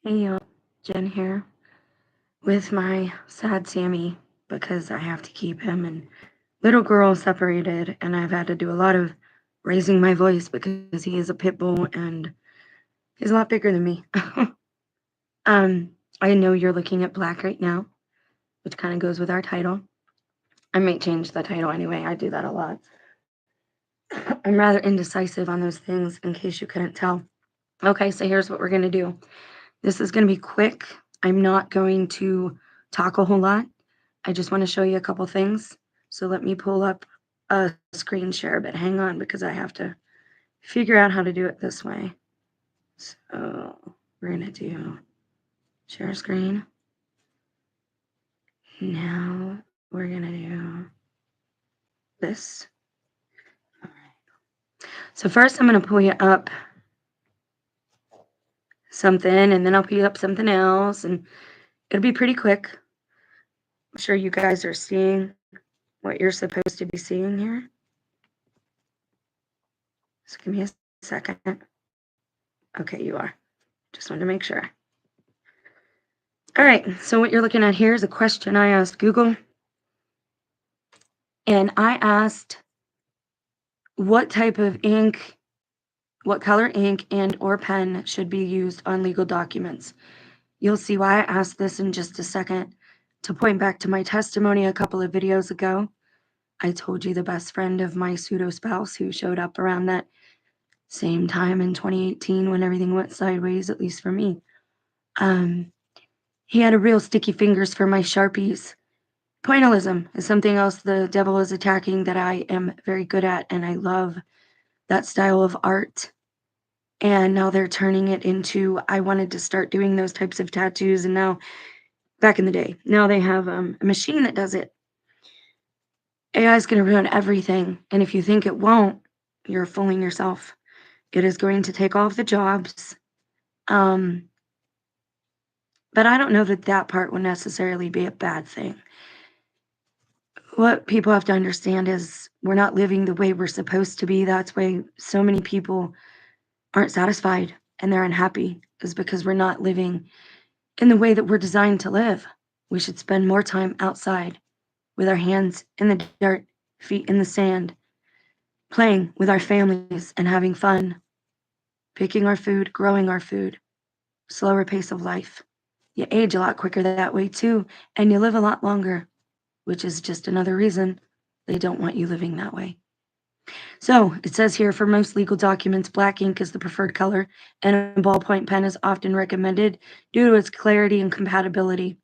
Hey y'all, Jen here with my sad Sammy because I have to keep him and little girl separated, and I've had to do a lot of raising my voice because he is a pit bull and he's a lot bigger than me. I know you're looking at black right now, which kind of goes with our title. I might change the title anyway. I do that a lot. I'm rather indecisive on those things in case you couldn't tell. Okay, so here's what we're going to do. This is going to be quick. I'm not going to talk a whole lot. I just want to show you a couple things. So let me pull up a screen share, but hang on because I have to figure out how to do it this way. So we're going to do share screen. Now we're going to do this. All right. So first I'm going to pull you up something, and then I'll pull you up something else, and it'll be pretty quick. I'm sure you guys are seeing what you're supposed to be seeing here. So give me a second. Okay, you are. Just wanted to make sure. All right, so what you're looking at here is a question I asked Google. And I asked what type of ink, what color ink and or pen should be used on legal documents. You'll see why I asked this in just a second. To point back to my testimony a couple of videos ago, I told you the best friend of my pseudo spouse who showed up around that same time in 2018 when everything went sideways, at least for me. He had a real sticky fingers for my Sharpies. Pointillism is something else the devil is attacking that I am very good at, and I love that style of art. And now they're turning it into, I wanted to start doing those types of tattoos, and now, back in the day, now they have a machine that does it. AI is going to ruin everything, and if you think it won't, you're fooling yourself. It is going to take all of the jobs. But I don't know that that part would necessarily be a bad thing. What people have to understand is we're not living the way we're supposed to be. That's why so many people aren't satisfied and they're unhappy, is because we're not living in the way that we're designed to live. We should spend more time outside with our hands in the dirt, feet in the sand, playing with our families and having fun, picking our food, growing our food, slower pace of life. You age a lot quicker that way too, and you live a lot longer, which is just another reason they don't want you living that way. So it says here, for most legal documents, black ink is the preferred color, and a ballpoint pen is often recommended due to its clarity and compatibility.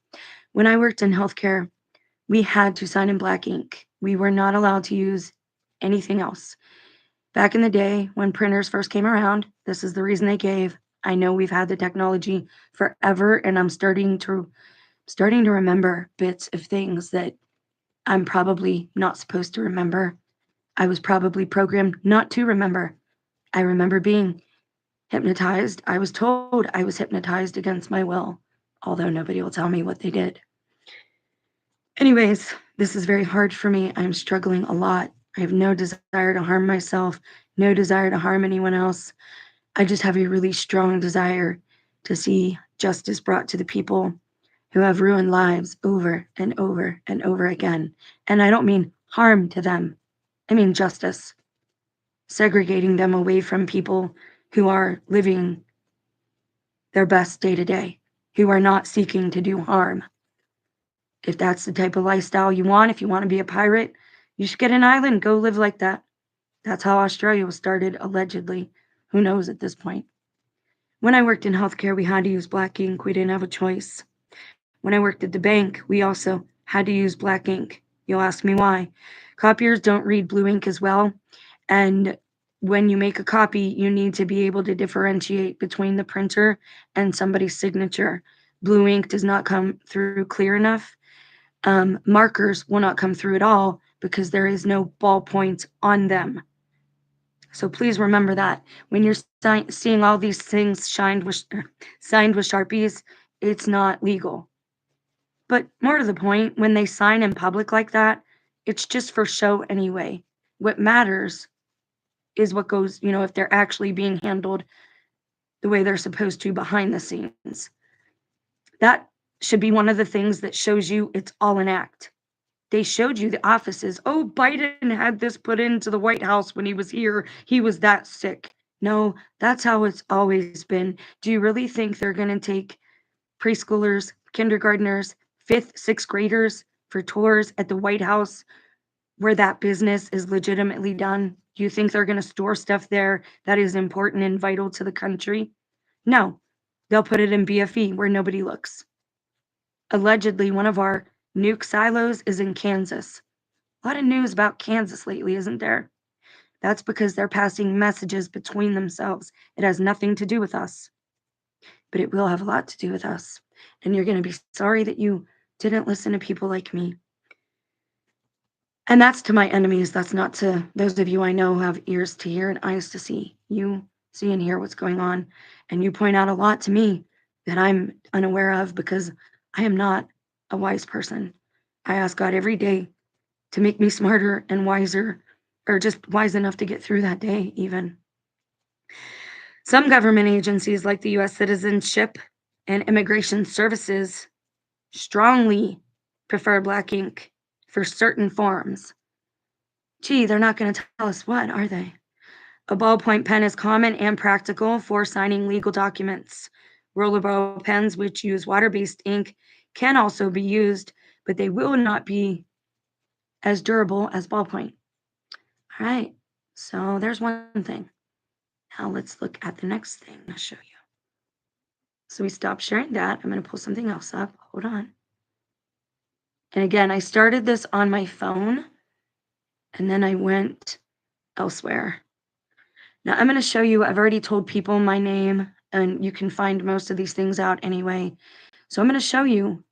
When I worked in healthcare, we had to sign in black ink. We were not allowed to use anything else. Back in the day, when printers first came around, this is the reason they gave. I know we've had the technology forever, and I'm starting to remember bits of things that I'm probably not supposed to remember. I was probably programmed not to remember. I remember being hypnotized. I was told I was hypnotized against my will, although nobody will tell me what they did. Anyways, this is very hard for me. I'm struggling a lot. I have no desire to harm myself, no desire to harm anyone else. I just have a really strong desire to see justice brought to the people who have ruined lives over and over and over again. And I don't mean harm to them. I mean justice. Segregating them away from people who are living their best day to day, who are not seeking to do harm. If that's the type of lifestyle you want, if you want to be a pirate, you should get an island, go live like that. That's how Australia was started, allegedly. Who knows at this point? When I worked in healthcare, we had to use black ink. We didn't have a choice. When I worked at the bank, we also had to use black ink. You'll ask me why. Copiers don't read blue ink as well. And when you make a copy, you need to be able to differentiate between the printer and somebody's signature. Blue ink does not come through clear enough. Markers will not come through at all because there is no ballpoint on them. So please remember that when you're seeing all these things signed with Sharpies, it's not legal. But more to the point, when they sign in public like that, it's just for show anyway. What matters is what goes, if they're actually being handled the way they're supposed to behind the scenes. That should be one of the things that shows you it's all an act. They showed you the offices. Oh, Biden had this put into the White House when he was here. He was that sick. No, that's how it's always been. Do you really think they're going to take preschoolers, kindergartners, fifth, sixth graders for tours at the White House where that business is legitimately done? Do you think they're going to store stuff there that is important and vital to the country? No, they'll put it in BFE where nobody looks. Allegedly, one of our nuke silos is in Kansas. A lot of news about Kansas lately, isn't there? That's because they're passing messages between themselves. It has nothing to do with us, but it will have a lot to do with us. And you're going to be sorry that you didn't listen to people like me. And that's to my enemies. That's not to those of you I know who have ears to hear and eyes to see. You see and hear what's going on. And you point out a lot to me that I'm unaware of because I am not a wise person. I ask God every day to make me smarter and wiser, or just wise enough to get through that day, even. Some government agencies, like the U.S. Citizenship and Immigration Services, strongly prefer black ink for certain forms. Gee, they're not going to tell us what, are they? A ballpoint pen is common and practical for signing legal documents. Rollerball pens, which use water-based ink, can also be used, but they will not be as durable as ballpoint. All right, so there's one thing. Now let's look at the next thing I'll show you. So we stopped sharing that. I'm going to pull something else up. Hold on. And again, I started this on my phone, and then I went elsewhere. Now I'm going to show you, I've already told people my name, and you can find most of these things out anyway. So I'm going to show you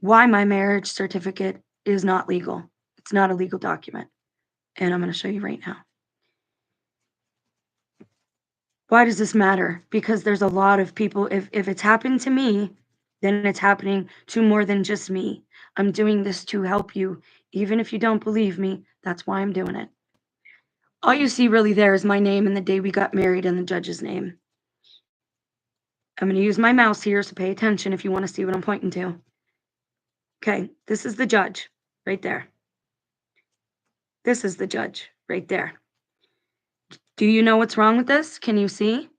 why my marriage certificate is not legal. It's not a legal document. And I'm going to show you right now. Why does this matter? Because there's a lot of people, if it's happened to me, then it's happening to more than just me. I'm doing this to help you. Even if you don't believe me, that's why I'm doing it. All you see really there is my name and the day we got married and the judge's name. I'm going to use my mouse here, so pay attention if you want to see what I'm pointing to. Okay, this is the judge right there. This is the judge right there. Do you know what's wrong with this? Can you see?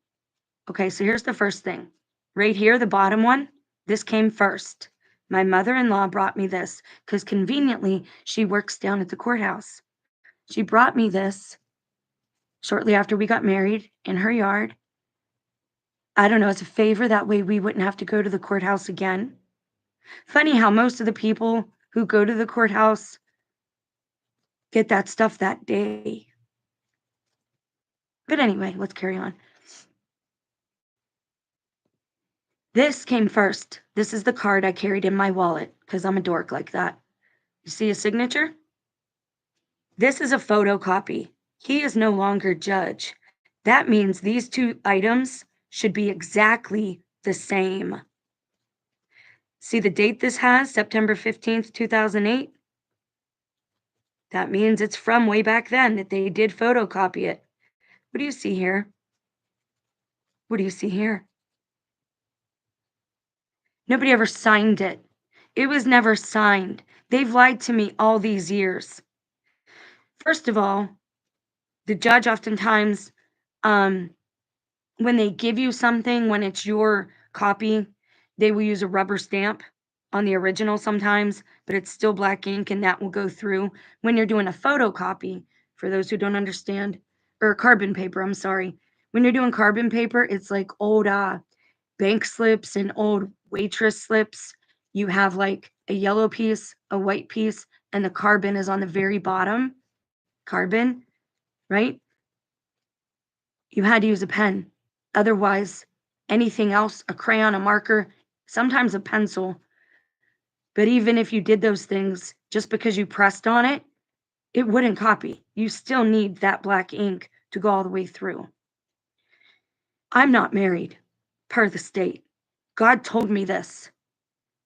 Okay, so here's the first thing. Right here, the bottom one, this came first. My mother-in-law brought me this because conveniently she works down at the courthouse. She brought me this shortly after we got married in her yard. I don't know, as a favor, that way we wouldn't have to go to the courthouse again. Funny how most of the people who go to the courthouse get that stuff that day. But anyway, let's carry on. This came first. This is the card I carried in my wallet because I'm a dork like that. You see a signature? This is a photocopy. He is no longer judge. That means these two items should be exactly the same. See the date this has, September 15th, 2008? That means it's from way back then that they did photocopy it. What do you see here? What do you see here? Nobody ever signed it. It was never signed. They've lied to me all these years. First of all, the judge oftentimes, when they give you something, when it's your copy, they will use a rubber stamp on the original sometimes, but it's still black ink and that will go through. When you're doing a photocopy, for those who don't understand, or carbon paper, I'm sorry. When you're doing carbon paper, it's like old bank slips and old waitress slips. You have like a yellow piece, a white piece, and the carbon is on the very bottom. Carbon, right? You had to use a pen. Otherwise, anything else, a crayon, a marker, sometimes a pencil. But even if you did those things, just because you pressed on it, it wouldn't copy. You still need that black ink to go all the way through. I'm not married, per the state. God told me this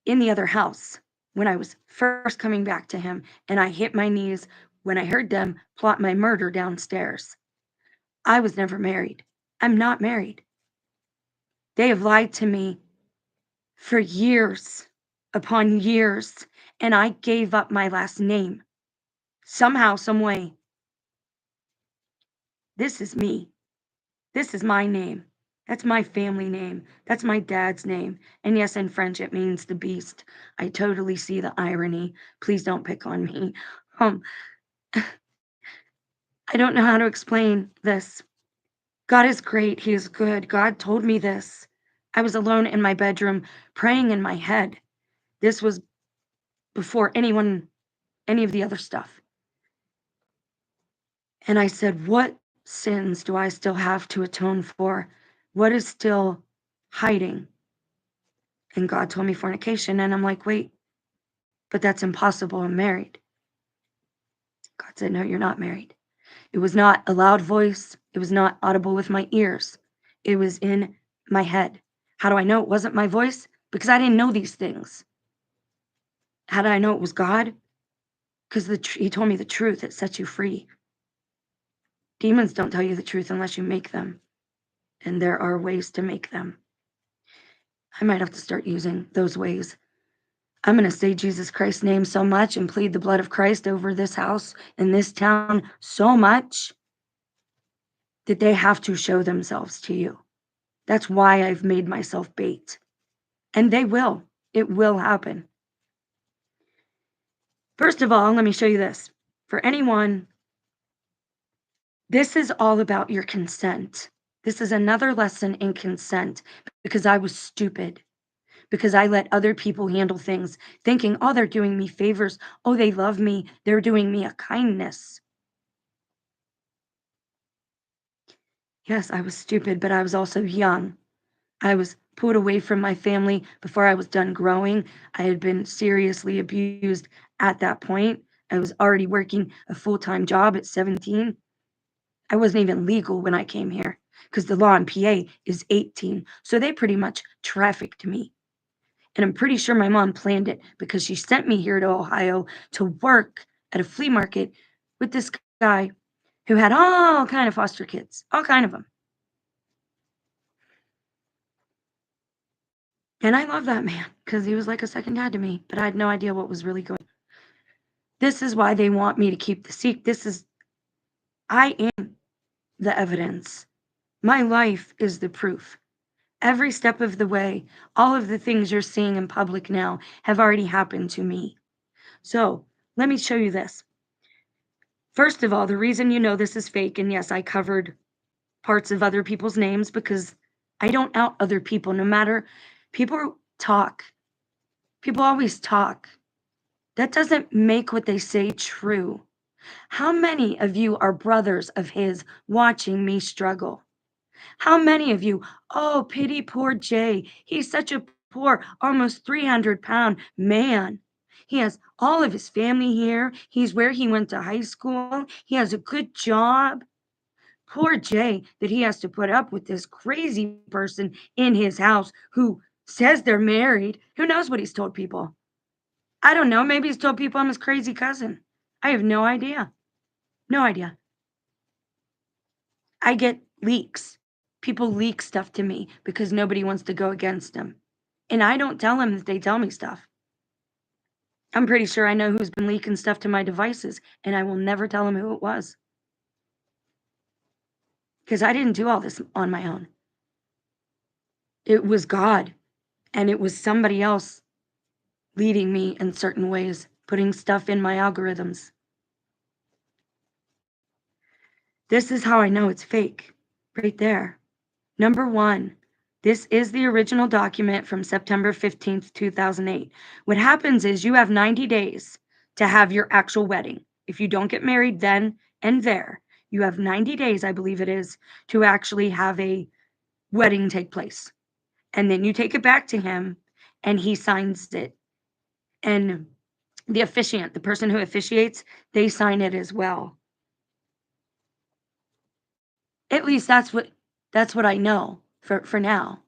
in the other house when I was first coming back to him, and I hit my knees when I heard them plot my murder downstairs. I was never married. I'm not married. They have lied to me for years upon years, and I gave up my last name. Somehow, some way. This is me. This is my name. That's my family name. That's my dad's name. And yes, in French, it means the beast. I totally see the irony. Please don't pick on me. Um, I don't know how to explain this. God is great. He is good. God told me this. I was alone in my bedroom praying in my head. This was before any of the other stuff. And I said, what sins do I still have to atone for? What is still hiding? And God told me fornication. And I'm like, wait, but that's impossible. I'm married. God said, no, you're not married. It was not a loud voice. It was not audible with my ears. It was in my head. How do I know it wasn't my voice? Because I didn't know these things. How did I know it was God? Because he told me the truth. It sets you free. Demons don't tell you the truth unless you make them. And there are ways to make them. I might have to start using those ways. I'm going to say Jesus Christ's name so much and plead the blood of Christ over this house and this town so much that they have to show themselves to you. That's why I've made myself bait. And they will. It will happen. First of all, let me show you this. For anyone, this is all about your consent. This is another lesson in consent because I was stupid. Because I let other people handle things, thinking, oh, they're doing me favors. Oh, they love me. They're doing me a kindness. Yes, I was stupid, but I was also young. I was pulled away from my family before I was done growing. I had been seriously abused at that point. I was already working a full-time job at 17. I wasn't even legal when I came here because the law in PA is 18. So they pretty much trafficked me. And I'm pretty sure my mom planned it because she sent me here to Ohio to work at a flea market with this guy who had all kind of foster kids, all kind of them. And I love that man because he was like a second dad to me, but I had no idea what was really going on. This is why they want me to keep the secret. I am the evidence. My life is the proof. Every step of the way, all of the things you're seeing in public now have already happened to me. So let me show you this. First of all, the reason you know this is fake, and yes, I covered parts of other people's names because I don't out other people, no matter people talk. People always talk. That doesn't make what they say true. How many of you are brothers of his watching me struggle? How many of you, oh, pity poor Jay. He's such a poor, almost 300-pound man. He has all of his family here. He's where he went to high school. He has a good job. Poor Jay that he has to put up with this crazy person in his house who says they're married. Who knows what he's told people? I don't know. Maybe he's told people I'm his crazy cousin. I have no idea. No idea. I get leaks. People leak stuff to me because nobody wants to go against them. And I don't tell them that they tell me stuff. I'm pretty sure I know who's been leaking stuff to my devices, and I will never tell them who it was. Because I didn't do all this on my own. It was God, and it was somebody else leading me in certain ways, putting stuff in my algorithms. This is how I know it's fake, right there. Number one, this is the original document from September 15th, 2008. What happens is you have 90 days to have your actual wedding. If you don't get married then and there, you have 90 days, I believe it is, to actually have a wedding take place. And then you take it back to him and he signs it. And the officiant, the person who officiates, they sign it as well. At least that's what I know for now.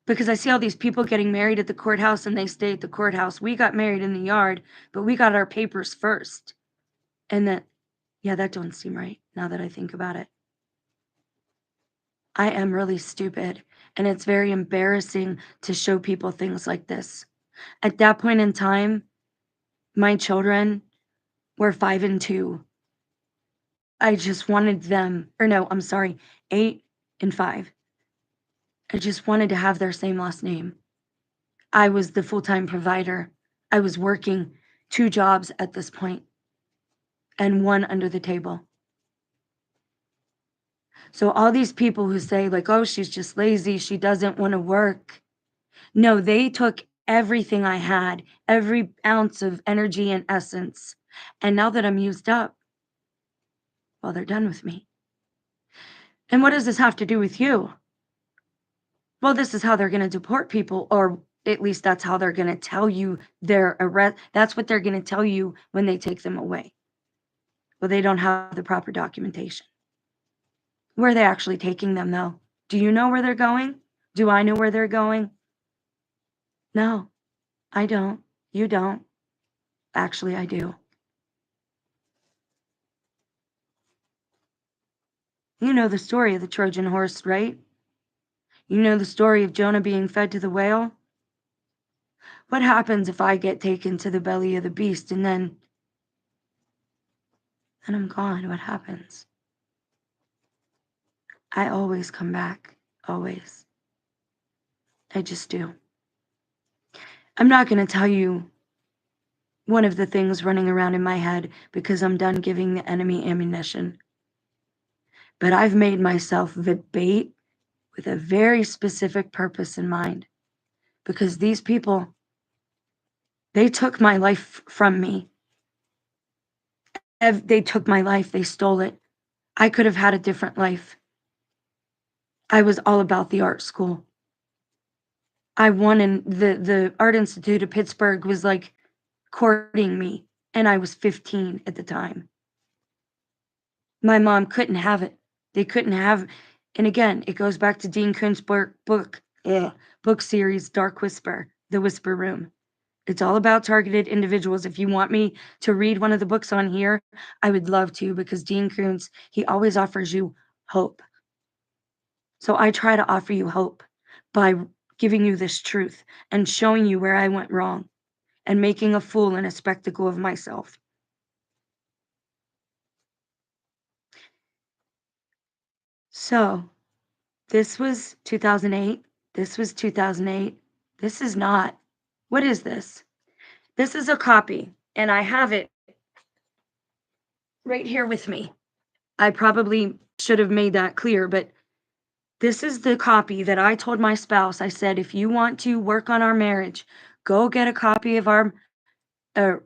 Because I see all these people getting married at the courthouse and they stay at the courthouse. We got married in the yard, but we got our papers first. And that, yeah, that don't seem right now that I think about it. I am really stupid, and it's very embarrassing to show people things like this. At that point in time, my children were 5 and 2. I just wanted them, or no, I'm sorry, 8 and 5. I just wanted to have their same last name. I was the full-time provider. I was working 2 jobs at this point and 1 under the table. So all these people who say like, "Oh, she's just lazy, she doesn't wanna work." No, they took everything I had, every ounce of energy and essence, and now that I'm used up, well, they're done with me. And what does this have to do with you? Well, this is how they're gonna deport people, or at least that's how they're gonna tell you they're that's what they're gonna tell you when they take them away. Well, they don't have the proper documentation. Where are they actually taking them, though? Do you know where they're going? Do I know where they're going? No, I don't. You don't. Actually, I do. You know the story of the Trojan horse, right? You know the story of Jonah being fed to the whale? What happens if I get taken to the belly of the beast and then I'm gone? What happens? I always come back. Always. I just do. I'm not going to tell you one of the things running around in my head because I'm done giving the enemy ammunition. But I've made myself the bait with a very specific purpose in mind because these people, they took my life from me. They took my life, they stole it. I could have had a different life. I was all about the art school. I won in the Art Institute of Pittsburgh was like courting me, and I was 15 at the time. My mom couldn't have it. They couldn't have, and again, it goes back to Dean Koontz' book series, Dark Whisper, The Whisper Room. It's all about targeted individuals. If you want me to read one of the books on here, I would love to because Dean Koontz, he always offers you hope. So I try to offer you hope by giving you this truth and showing you where I went wrong and making a fool and a spectacle of myself. So this was 2008. This was 2008. This is not. What is this? This is a copy, and I have it right here with me. I probably should have made that clear, but this is the copy that I told my spouse. I said, if you want to work on our marriage, go get a copy of our,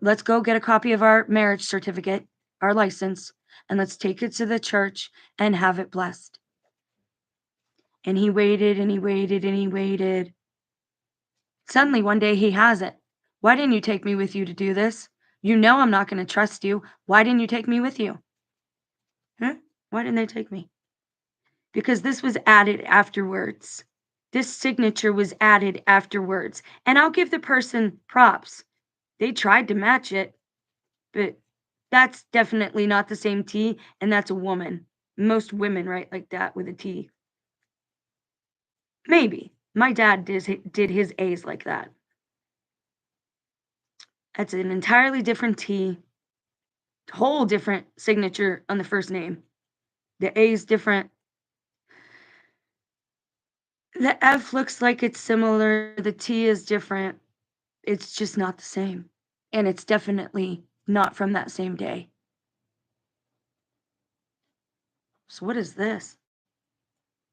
let's go get a copy of our marriage certificate, our license, and let's take it to the church and have it blessed. And he waited and he waited and he waited. Suddenly, one day he has it. Why didn't you take me with you to do this? You know I'm not going to trust you. Why didn't you take me with you? Huh? Why didn't they take me? Because this was added afterwards. This signature was added afterwards. And I'll give the person props. They tried to match it, but that's definitely not the same T, and that's a woman. Most women write like that with a T. Maybe. My dad did his A's like that. That's an entirely different T, whole different signature on the first name. The A is different. The F looks like it's similar. The T is different. It's just not the same. And it's definitely not from that same day. So, what is this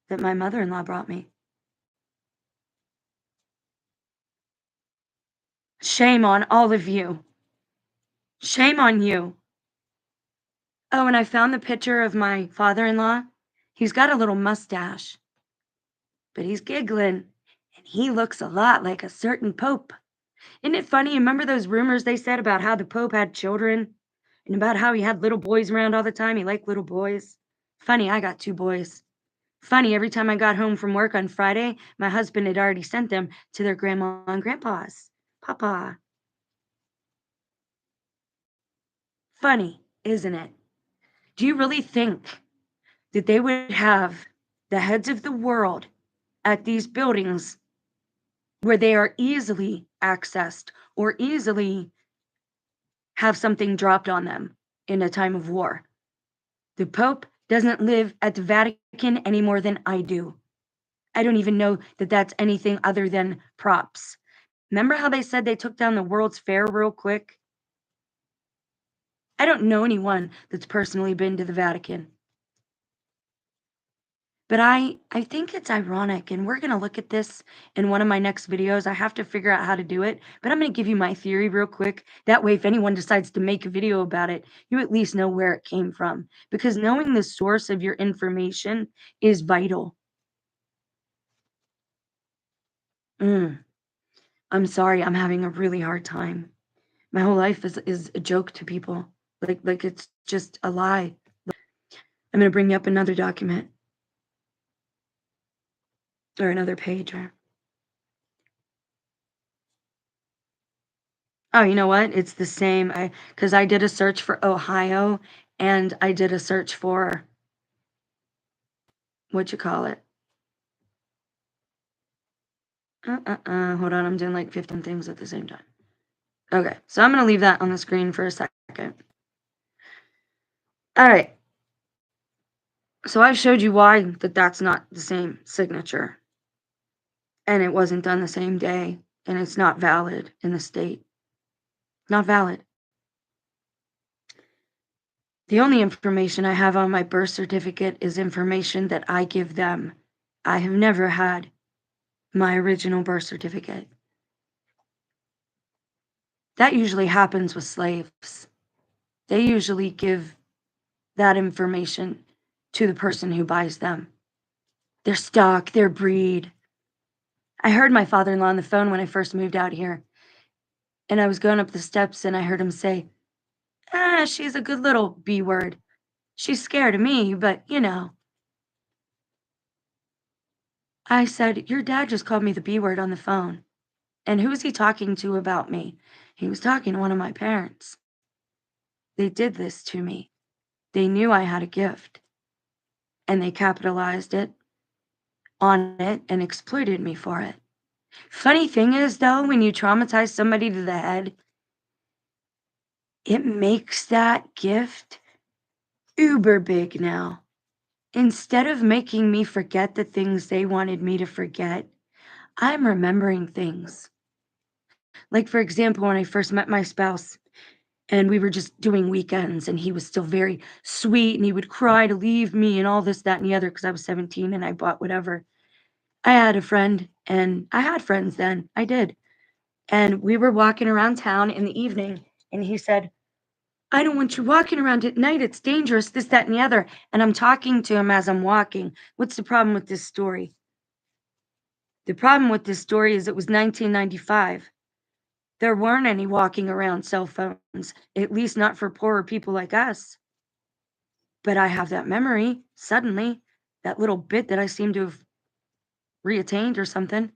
that my mother in law brought me? Shame on all of you. Shame on you. Oh, and I found the picture of my father in law. He's got a little mustache, but he's giggling, and he looks a lot like a certain pope. Isn't it funny? Remember those rumors they said about how the Pope had children and about how he had little boys around all the time? He liked little boys. Funny, I got 2 boys. Funny, every time I got home from work on Friday, my husband had already sent them to their grandma and grandpa's. Papa. Funny, isn't it? Do you really think that they would have the heads of the world at these buildings where they are easily accessed or easily have something dropped on them in a time of war. The Pope doesn't live at the Vatican any more than I do. I don't even know that that's anything other than props. Remember how they said they took down the World's Fair real quick? I don't know anyone that's personally been to the Vatican. But I think it's ironic, and we're gonna look at this in one of my next videos. I have to figure out how to do it, but I'm gonna give you my theory real quick. That way, if anyone decides to make a video about it, you at least know where it came from. Because knowing the source of your information is vital. I'm sorry, I'm having a really hard time. My whole life is a joke to people. Like it's just a lie. I'm gonna bring you up another document or another page. Oh, you know what? It's the same. Because I did a search for Ohio and I did a search for what you call it. Hold on, I'm doing like 15 things at the same time. Okay, so I'm gonna leave that on the screen for a second. All right. So I've showed you why that's not the same signature. And it wasn't done the same day. And it's not valid in the state. Not valid. The only information I have on my birth certificate is information that I give them. I have never had my original birth certificate. That usually happens with slaves. They usually give that information to the person who buys them. Their stock, their breed. I heard my father-in-law on the phone when I first moved out here. And I was going up the steps and I heard him say, she's a good little B word. She's scared of me, but you know. I said, your dad just called me the B word on the phone. And who's he talking to about me? He was talking to one of my parents. They did this to me. They knew I had a gift. And they capitalized on it and exploited me for it. Funny thing is, though, when you traumatize somebody to the head, it makes that gift uber big now. Instead of making me forget the things they wanted me to forget, I'm remembering things. Like, for example, when I first met my spouse and we were just doing weekends and he was still very sweet and he would cry to leave me and all this, that, and the other because I was 17 and I bought whatever. I had a friend and I had friends then. I did. And we were walking around town in the evening and he said, I don't want you walking around at night. It's dangerous, this, that, and the other. And I'm talking to him as I'm walking. What's the problem with this story? The problem with this story is it was 1995. There weren't any walking around cell phones, at least not for poorer people like us. But I have that memory suddenly, that little bit that I seem to have reattained or something.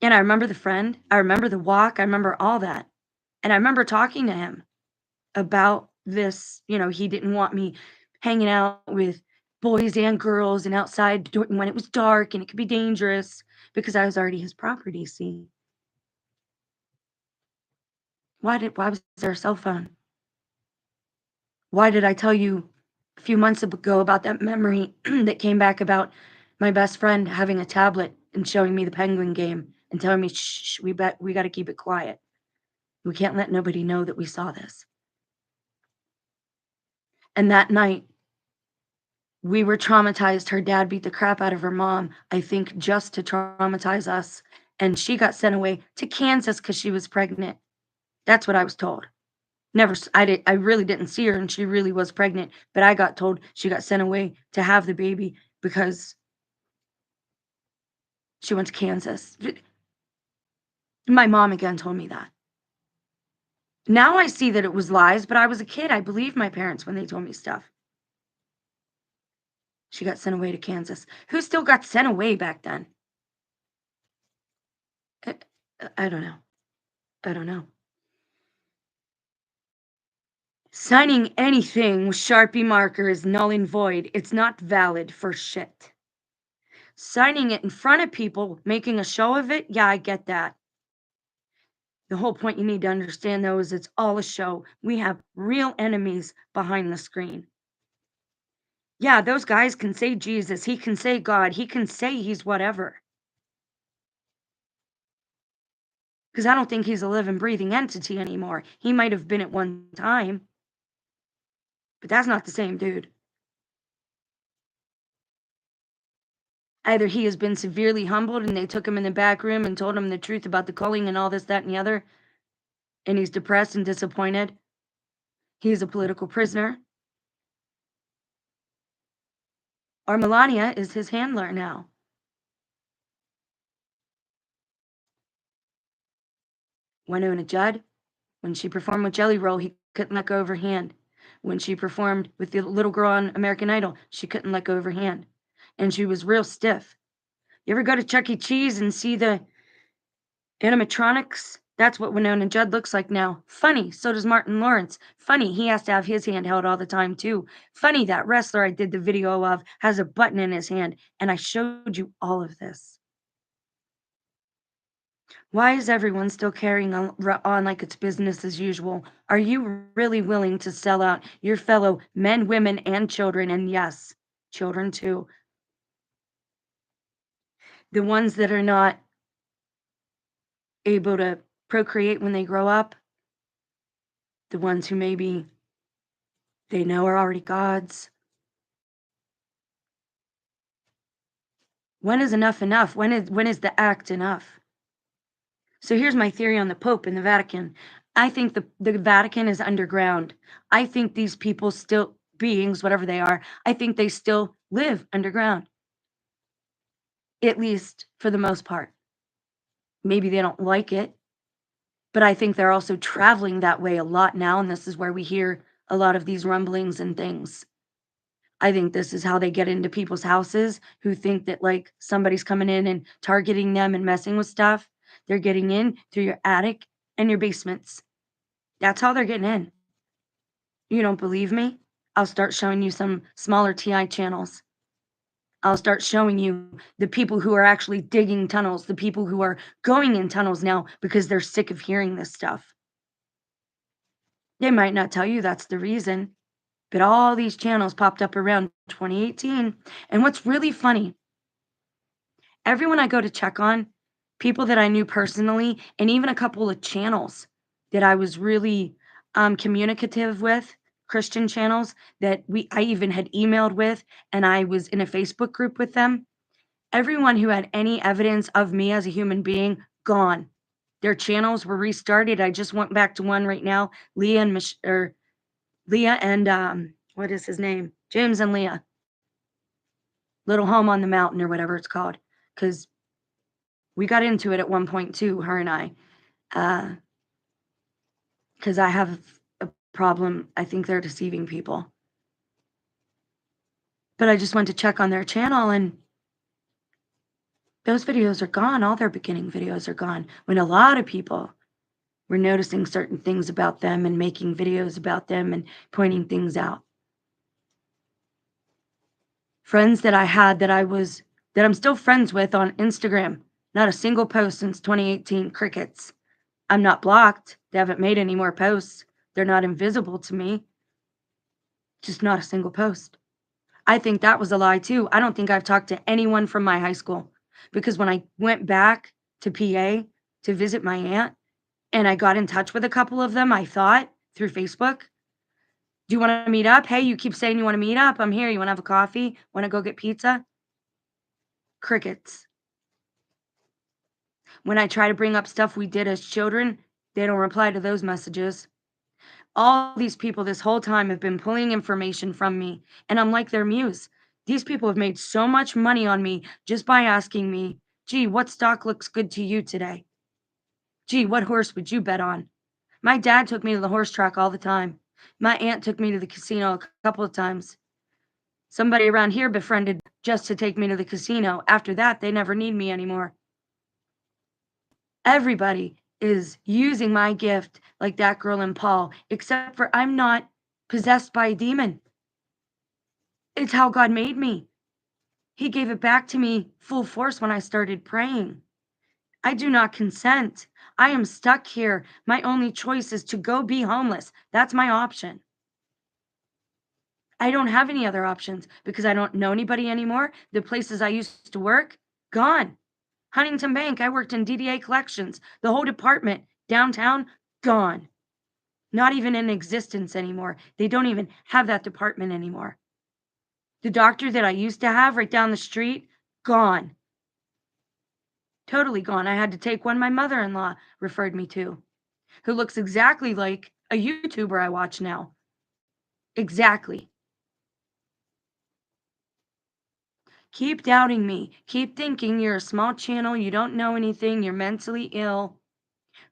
And I remember the friend, I remember the walk, I remember all that. And I remember talking to him about this. He didn't want me hanging out with boys and girls and outside when it was dark and it could be dangerous because I was already his property, see? Why was there a cell phone? Why did I tell you a few months ago about that memory that came back about my best friend having a tablet and showing me the Penguin game and telling me, shh, we got to keep it quiet. We can't let nobody know that we saw this. And that night, we were traumatized. Her dad beat the crap out of her mom, I think just to traumatize us. And she got sent away to Kansas because she was pregnant. That's what I was told. I really didn't see her and she really was pregnant, but I got told she got sent away to have the baby because she went to Kansas. My mom again told me that. Now I see that it was lies, but I was a kid. I believed my parents when they told me stuff. She got sent away to Kansas. Who still got sent away back then? I, I don't know. I don't know. Signing anything with Sharpie marker is null and void. It's not valid for shit. Signing it in front of people, making a show of it, yeah, I get that. The whole point you need to understand, though, is it's all a show. We have real enemies behind the screen. Yeah, those guys can say Jesus, he can say God, he can say he's whatever. Because I don't think he's a living, breathing entity anymore. He might have been at one time, but that's not the same dude. Either he has been severely humbled and they took him in the back room and told him the truth about the culling and all this, that, and the other, and he's depressed and disappointed. He's a political prisoner. Or Melania is his handler now. Winona Judd, when she performed with Jelly Roll, he couldn't let go of her hand. When she performed with the little girl on American Idol, she couldn't let go of her hand. And she was real stiff. You ever go to Chuck E. Cheese and see the animatronics? That's what Winona Judd looks like now. Funny, so does Martin Lawrence. Funny, he has to have his hand held all the time too. Funny, that wrestler I did the video of has a button in his hand, and I showed you all of this. Why is everyone still carrying on like it's business as usual? Are you really willing to sell out your fellow men, women, and children? And yes, children too. The ones that are not able to procreate when they grow up, the ones who maybe they know are already gods. When is enough enough? When is the act enough? So here's my theory on the Pope and the Vatican. I think the Vatican is underground. I think these people still beings, whatever they are, I think they still live underground. At least for the most part. Maybe they don't like it, but I think they're also traveling that way a lot now, and this is where we hear a lot of these rumblings and things. I think this is how they get into people's houses who think that, like, somebody's coming in and targeting them and messing with stuff. They're getting in through your attic and your basements. That's how they're getting in. You don't believe me? I'll start showing you some smaller TI channels. I'll start showing you the people who are actually digging tunnels, the people who are going in tunnels now because they're sick of hearing this stuff. They might not tell you that's the reason, but all these channels popped up around 2018. And what's really funny, everyone I go to check on, people that I knew personally, and even a couple of channels that I was really communicative with, Christian channels that I even had emailed with, and I was in a Facebook group with them. Everyone who had any evidence of me as a human being, gone. Their channels were restarted. I just went back to one right now. Leah and what is his name? James and Leah. Little Home on the Mountain or whatever it's called. Because we got into it at one point too, her and I. Because I have a problem. I think they're deceiving people. But I just went to check on their channel and those videos are gone. All their beginning videos are gone. When a lot of people were noticing certain things about them and making videos about them and pointing things out. Friends that I had that I'm still friends with on Instagram. Not a single post since 2018. Crickets. I'm not blocked. They haven't made any more posts. They're not invisible to me. Just not a single post. I think that was a lie too. I don't think I've talked to anyone from my high school because when I went back to PA to visit my aunt and I got in touch with a couple of them, I thought through Facebook, do you want to meet up? Hey, you keep saying you want to meet up. I'm here. You want to have a coffee? Want to go get pizza? Crickets. When I try to bring up stuff we did as children, they don't reply to those messages. All these people this whole time have been pulling information from me, and I'm like their muse. These people have made so much money on me just by asking me, gee, what stock looks good to you today? Gee, what horse would you bet on? My dad took me to the horse track all the time. My aunt took me to the casino a couple of times. Somebody around here befriended just to take me to the casino. After that, they never need me anymore. Everybody is using my gift like that girl in Paul, except for I'm not possessed by a demon. It's how God made me. He gave it back to me full force when I started praying. I do not consent. I am stuck here. My only choice is to go be homeless. That's my option. I don't have any other options because I don't know anybody anymore. The places I used to work, gone. Huntington Bank, I worked in DDA collections. The whole department downtown, gone. Not even in existence anymore. They don't even have that department anymore. The doctor that I used to have right down the street, gone. Totally gone. I had to take one my mother-in-law referred me to, who looks exactly like a YouTuber I watch now. Exactly. Keep doubting me. Keep thinking you're a small channel, you don't know anything, you're mentally ill.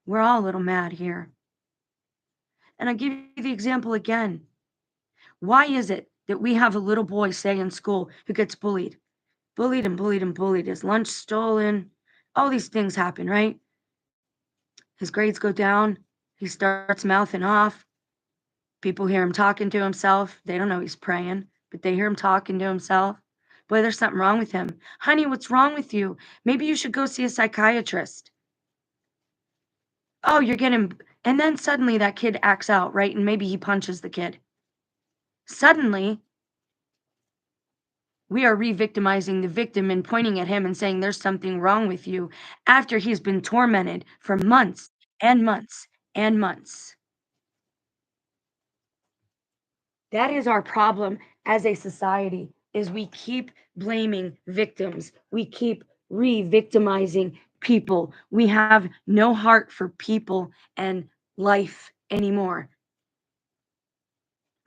We're all a little mad here. And I give you the example again. Why is it that we have a little boy, say, in school who gets bullied? Bullied and bullied and bullied. His lunch stolen. All these things happen, right? His grades go down. He starts mouthing off. People hear him talking to himself. They don't know he's praying, but they hear him talking to himself. Boy, there's something wrong with him. Honey, what's wrong with you? Maybe you should go see a psychiatrist. Oh, you're getting. And then suddenly that kid acts out, right? And maybe he punches the kid. Suddenly, we are re-victimizing the victim and pointing at him and saying there's something wrong with you after he's been tormented for months and months and months. That is our problem as a society is we keep blaming victims. We keep re-victimizing people. We have no heart for people and life anymore.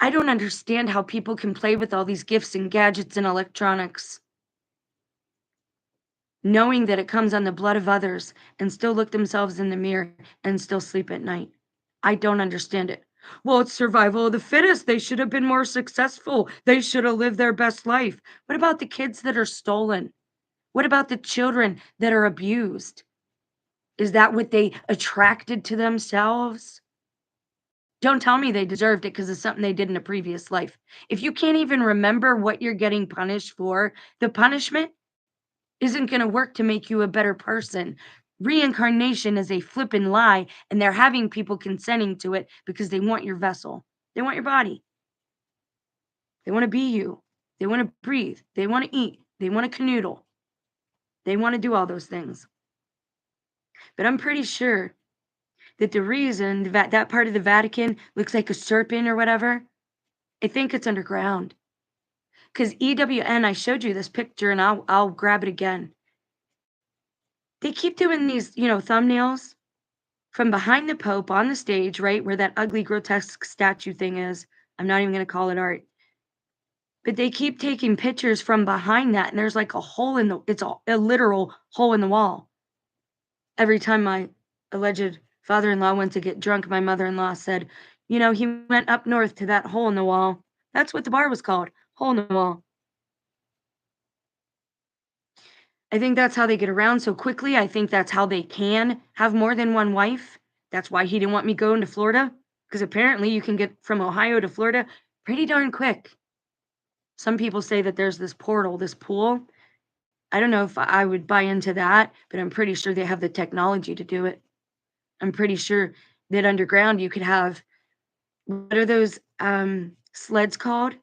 I don't understand how people can play with all these gifts and gadgets and electronics, knowing that it comes on the blood of others and still look themselves in the mirror and still sleep at night. I don't understand it. Well, it's survival of the fittest. They should have been more successful. They should have lived their best life. What about the kids that are stolen? What about the children that are abused? Is that what they attracted to themselves? Don't tell me they deserved it because of something they did in a previous life. If you can't even remember what you're getting punished for, the punishment isn't going to work to make you a better person. Reincarnation is a flippin' lie, and they're having people consenting to it because they want your vessel. They want your body. They want to be you. They want to breathe. They want to eat. They want to canoodle. They want to do all those things. But I'm pretty sure that the reason that part of the Vatican looks like a serpent or whatever, I think it's underground. Because EWN, I showed you this picture and I'll grab it again. They keep doing these, thumbnails from behind the Pope on the stage, right where that ugly, grotesque statue thing is. I'm not even going to call it art. But they keep taking pictures from behind that, and there's like a hole in it's a literal hole in the wall. Every time my alleged father-in-law went to get drunk, my mother-in-law said, he went up north to that hole in the wall. That's what the bar was called, hole in the wall. I think that's how they get around so quickly. I think that's how they can have more than one wife. That's why he didn't want me going to Florida, because apparently you can get from Ohio to Florida pretty darn quick. Some people say that there's this portal, this pool. I don't know if I would buy into that, but I'm pretty sure they have the technology to do it. I'm pretty sure that underground you could have, what are those sleds called?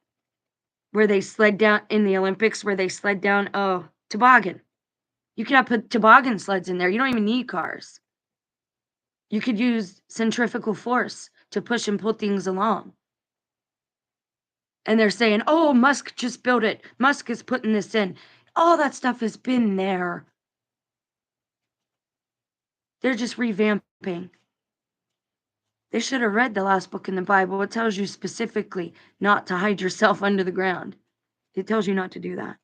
Where they sled down in the Olympics, where they sled down, toboggan. You could have put toboggan sleds in there. You don't even need cars. You could use centrifugal force to push and pull things along. And they're saying, oh, Musk just built it. Musk is putting this in. All that stuff has been there. They're just revamping. They should have read the last book in the Bible. It tells you specifically not to hide yourself under the ground. It tells you not to do that.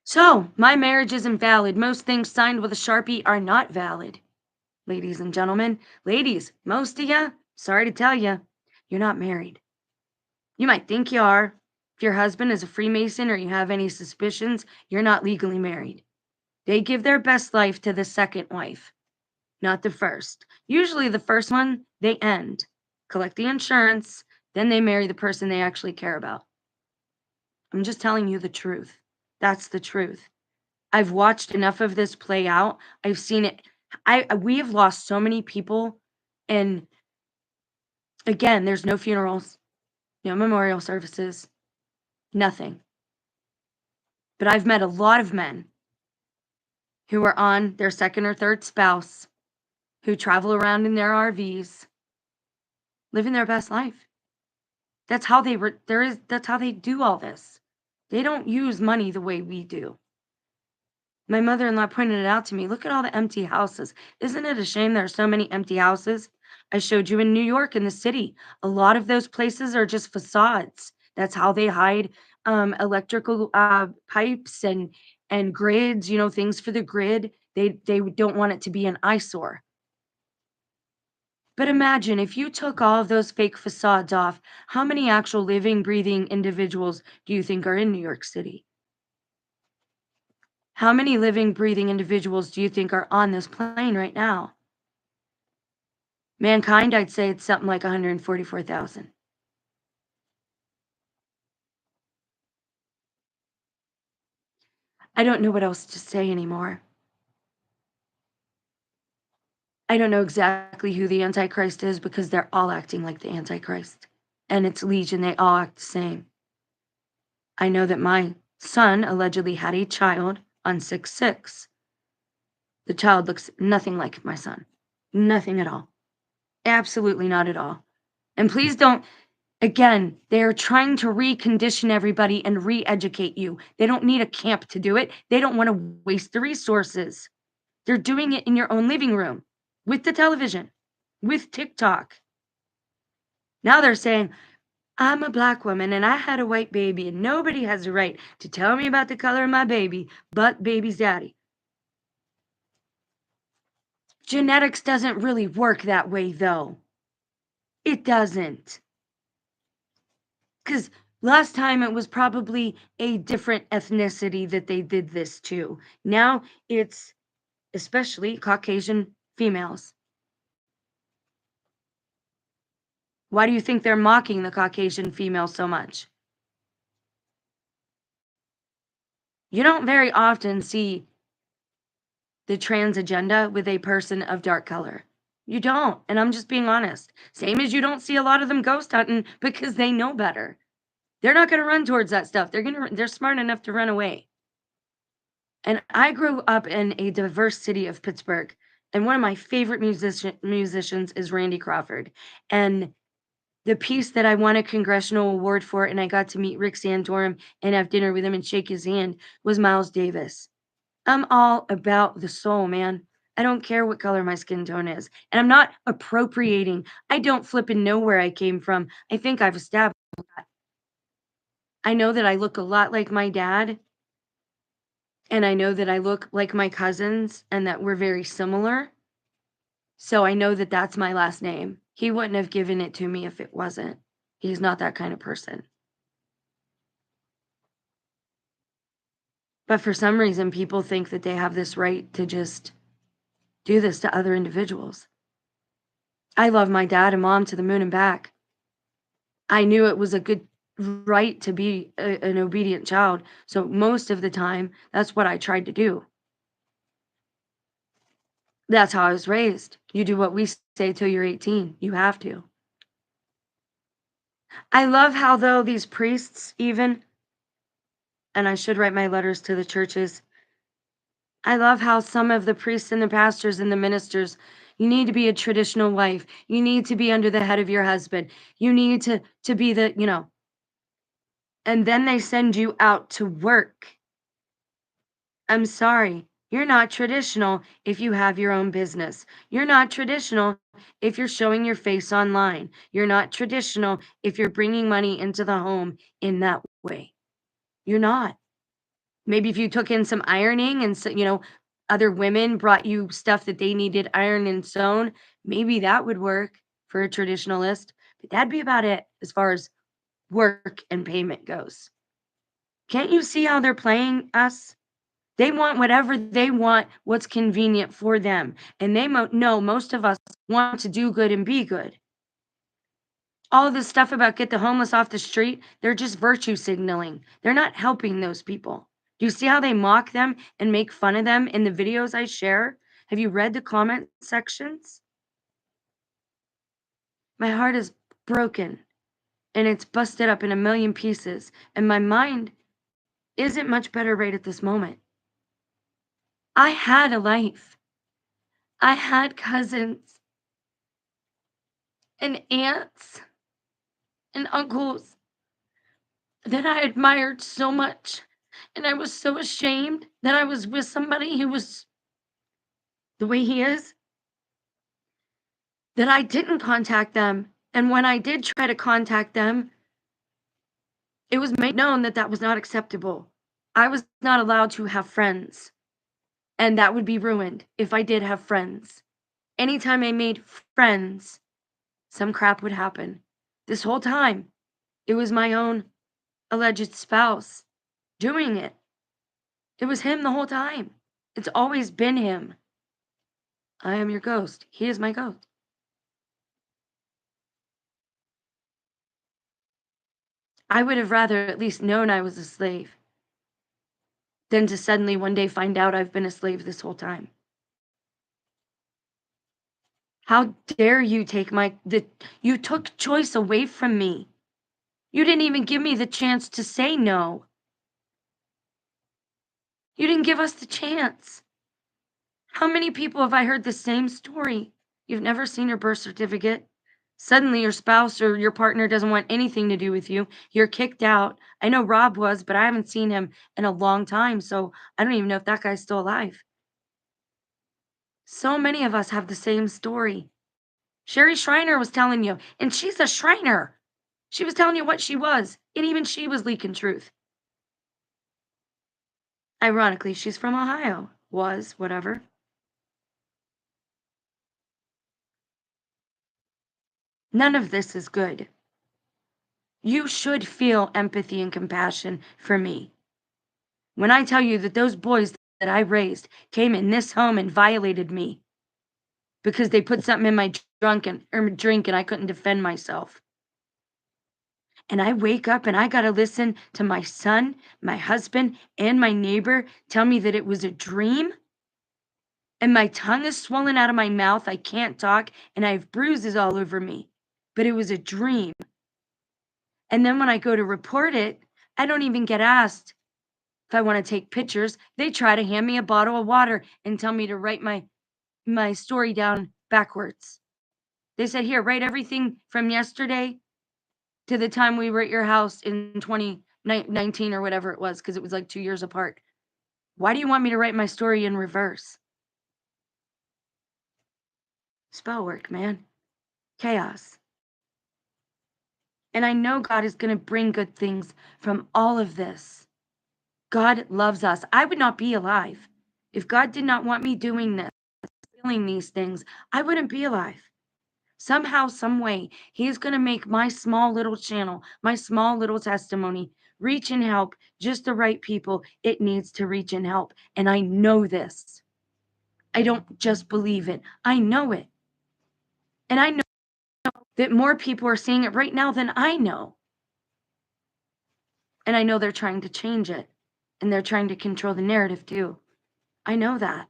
So, my marriage isn't valid. Most things signed with a Sharpie are not valid. Ladies and gentlemen, ladies, most of you, sorry to tell you, you're not married. You might think you are. If your husband is a Freemason or you have any suspicions, you're not legally married. They give their best life to the second wife, not the first. Usually the first one, they end, collect the insurance, then they marry the person they actually care about. I'm just telling you the truth. That's the truth. I've watched enough of this play out. I've seen it. We have lost so many people, and again, there's no funerals, no memorial services, nothing. But I've met a lot of men who are on their second or third spouse, who travel around in their RVs, living their best life. That's how they that's how they do all this. They don't use money the way we do. My mother-in-law pointed it out to me. Look at all the empty houses. Isn't it a shame there are so many empty houses? I showed you in New York, in the city. A lot of those places are just facades. That's how they hide electrical pipes and grids, things for the grid. They don't want it to be an eyesore. But imagine if you took all of those fake facades off, how many actual living, breathing individuals do you think are in New York City? How many living, breathing individuals do you think are on this plane right now? Mankind, I'd say it's something like 144,000. I don't know what else to say anymore. I don't know exactly who the Antichrist is because they're all acting like the Antichrist. And it's legion, they all act the same. I know that my son allegedly had a child on 6/6. The child looks nothing like my son. Nothing at all. Absolutely not at all. And please don't, again, they're trying to recondition everybody and re-educate you. They don't need a camp to do it. They don't want to waste the resources. They're doing it in your own living room with the television, with TikTok. Now they're saying, I'm a black woman and I had a white baby, and nobody has the right to tell me about the color of my baby but baby's daddy. Genetics doesn't really work that way, though. It doesn't. Because last time it was probably a different ethnicity that they did this to. Now it's especially Caucasian females. Why do you think they're mocking the Caucasian female so much? You don't very often see the trans agenda with a person of dark color. You don't, and I'm just being honest. Same as you don't see a lot of them ghost hunting because they know better. They're not gonna run towards that stuff. They're smart enough to run away. And I grew up in a diverse city of Pittsburgh, and one of my favorite musicians is Randy Crawford. And the piece that I won a congressional award for, and I got to meet Rick Santorum and have dinner with him and shake his hand, was Miles Davis. I'm all about the soul, man. I don't care what color my skin tone is. And I'm not appropriating. I don't flipping know where I came from. I think I've established that. I know that I look a lot like my dad, and I know that I look like my cousins and that we're very similar. So I know that that's my last name. He wouldn't have given it to me if it wasn't. He's not that kind of person. But for some reason, people think that they have this right to just do this to other individuals. I love my dad and mom to the moon and back. I knew it was a good right to be an obedient child. So most of the time, that's what I tried to do. That's how I was raised. You do what we say till you're 18. You have to. I love how, though, these priests, even, and I should write my letters to the churches. I love how some of the priests and the pastors and the ministers, you need to be a traditional wife. You need to be under the head of your husband. You need to be and then they send you out to work. I'm sorry. You're not traditional if you have your own business. You're not traditional if you're showing your face online. You're not traditional if you're bringing money into the home in that way. You're not. Maybe if you took in some ironing and so, other women brought you stuff that they needed ironed and sewn, maybe that would work for a traditionalist. But that'd be about it as far as work and payment goes. Can't you see how they're playing us? They want whatever they want, what's convenient for them. And they know most of us want to do good and be good. All this stuff about get the homeless off the street, they're just virtue signaling. They're not helping those people. Do you see how they mock them and make fun of them in the videos I share? Have you read the comment sections? My heart is broken and it's busted up in a million pieces, and my mind isn't much better right at this moment. I had a life. I had cousins and aunts and uncles that I admired so much. And I was so ashamed that I was with somebody who was the way he is that I didn't contact them. And when I did try to contact them, it was made known that that was not acceptable. I was not allowed to have friends, and that would be ruined if I did have friends. Anytime I made friends, some crap would happen. This whole time, it was my own alleged spouse doing it. It was him the whole time. It's always been him. I am your ghost. He is my ghost. I would have rather at least known I was a slave than to suddenly one day find out I've been a slave this whole time. How dare you take you took choice away from me. You didn't even give me the chance to say no. You didn't give us the chance. How many people have I heard the same story? You've never seen your birth certificate. Suddenly your spouse or your partner doesn't want anything to do with you. You're kicked out. I know Rob was, but I haven't seen him in a long time, so I don't even know if that guy's still alive. So many of us have the same story. Sherry Shriner was telling you, and she's a Shriner. She was telling you what she was, and even she was leaking truth. Ironically, she's from Ohio. Was, whatever. None of this is good. You should feel empathy and compassion for me. When I tell you that those boys that I raised came in this home and violated me because they put something in my drink and I couldn't defend myself. And I wake up and I got to listen to my son, my husband, and my neighbor tell me that it was a dream. And my tongue is swollen out of my mouth. I can't talk and I have bruises all over me. But it was a dream. And then when I go to report it, I don't even get asked if I want to take pictures. They try to hand me a bottle of water and tell me to write my story down backwards. They said, "Here, write everything from yesterday to the time we were at your house in 2019 or whatever it was, because it was like 2 years apart. Why do you want me to write my story in reverse?" Spell work, man. Chaos. And I know God is going to bring good things from all of this. God loves us. I would not be alive. If God did not want me doing this, feeling these things, I wouldn't be alive. Somehow, some way, He's going to make my small little channel, my small little testimony, reach and help just the right people it needs to reach and help. And I know this. I don't just believe it, I know it. And I know that more people are seeing it right now than I know. And I know they're trying to change it. And they're trying to control the narrative too. I know that.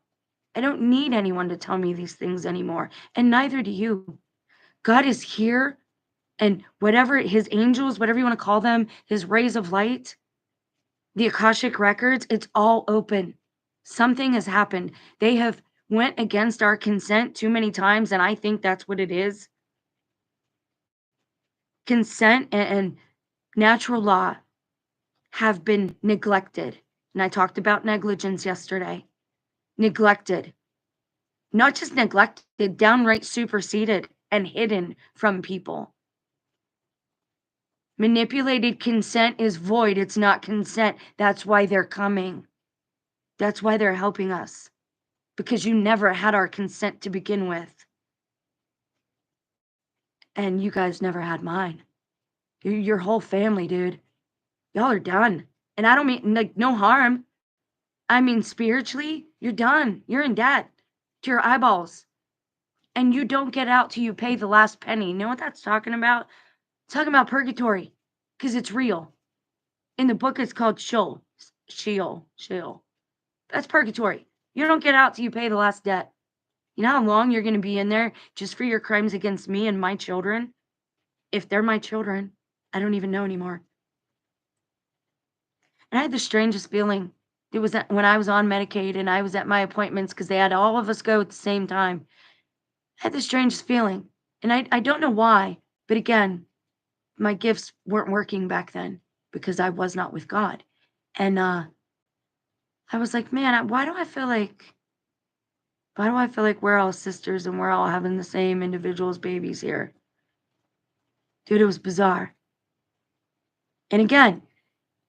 I don't need anyone to tell me these things anymore. And neither do you. God is here, and whatever his angels, whatever you want to call them, his rays of light, the Akashic records, it's all open. Something has happened. They have went against our consent too many times, and I think that's what it is. Consent and natural law have been neglected. And I talked about negligence yesterday. Neglected. Not just neglected, downright superseded and hidden from people. Manipulated consent is void. It's not consent. That's why they're coming. That's why they're helping us. Because you never had our consent to begin with. And you guys never had mine. Your whole family, dude. Y'all are done. And I don't mean like no harm. I mean spiritually, you're done. You're in debt to your eyeballs. And you don't get out till you pay the last penny. You know what that's talking about? Talking about purgatory, because it's real. In the book, it's called Sheol. That's purgatory. You don't get out till you pay the last debt. You know how long you're going to be in there just for your crimes against me and my children? If they're my children, I don't even know anymore. And I had the strangest feeling. It was when I was on Medicaid and I was at my appointments because they had all of us go at the same time. I had the strangest feeling. And I don't know why, but again, my gifts weren't working back then because I was not with God. And I was like, man, why do I feel like we're all sisters and we're all having the same individuals' babies here? Dude, it was bizarre. And again,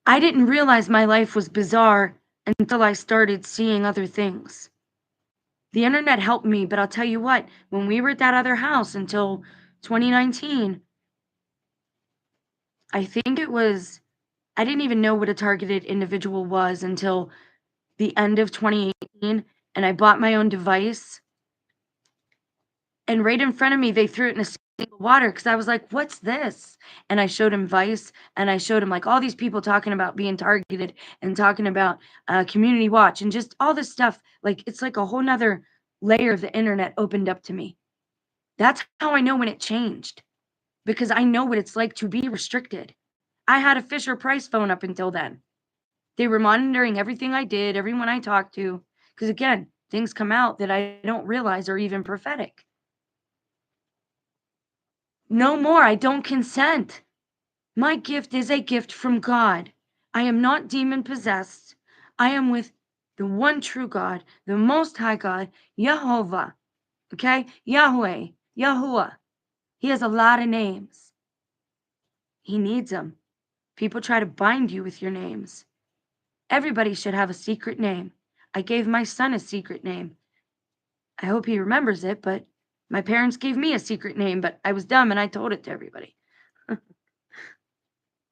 I didn't realize my life was bizarre until I started seeing other things. The internet helped me, but I'll tell you what, when we were at that other house until 2019, I think it was, I didn't even know what a targeted individual was until the end of 2018, and I bought my own device. And right in front of me, they threw it in a sink of water because I was like, what's this? And I showed him Vice and I showed him like all these people talking about being targeted and talking about community watch and just all this stuff. Like it's like a whole nother layer of the internet opened up to me. That's how I know when it changed because I know what it's like to be restricted. I had a Fisher Price phone up until then. They were monitoring everything I did, everyone I talked to, because again, things come out that I don't realize are even prophetic. No more, I don't consent. My gift is a gift from God. I am not demon possessed. I am with the one true God, the Most High God, Jehovah. Okay? Yahweh, Yahuwah. He has a lot of names. He needs them. People try to bind you with your names. Everybody should have a secret name. I gave my son a secret name. I hope he remembers it, but my parents gave me a secret name, but I was dumb and I told it to everybody.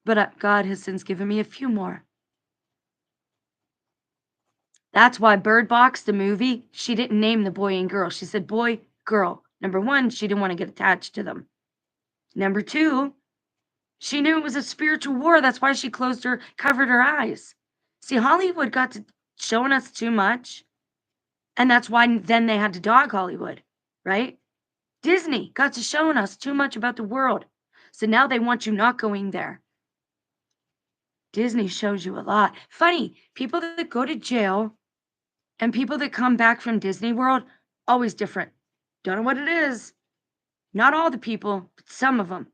But God has since given me a few more. That's why Bird Box, the movie, she didn't name the boy and girl. She said boy, girl. Number one, she didn't want to get attached to them. Number two, she knew it was a spiritual war. That's why she covered her eyes. See, Hollywood got to showing us too much. And that's why then they had to dog Hollywood, right? Disney got to showing us too much about the world. So now they want you not going there. Disney shows you a lot. Funny, people that go to jail and people that come back from Disney World, always different. Don't know what it is. Not all the people, but some of them.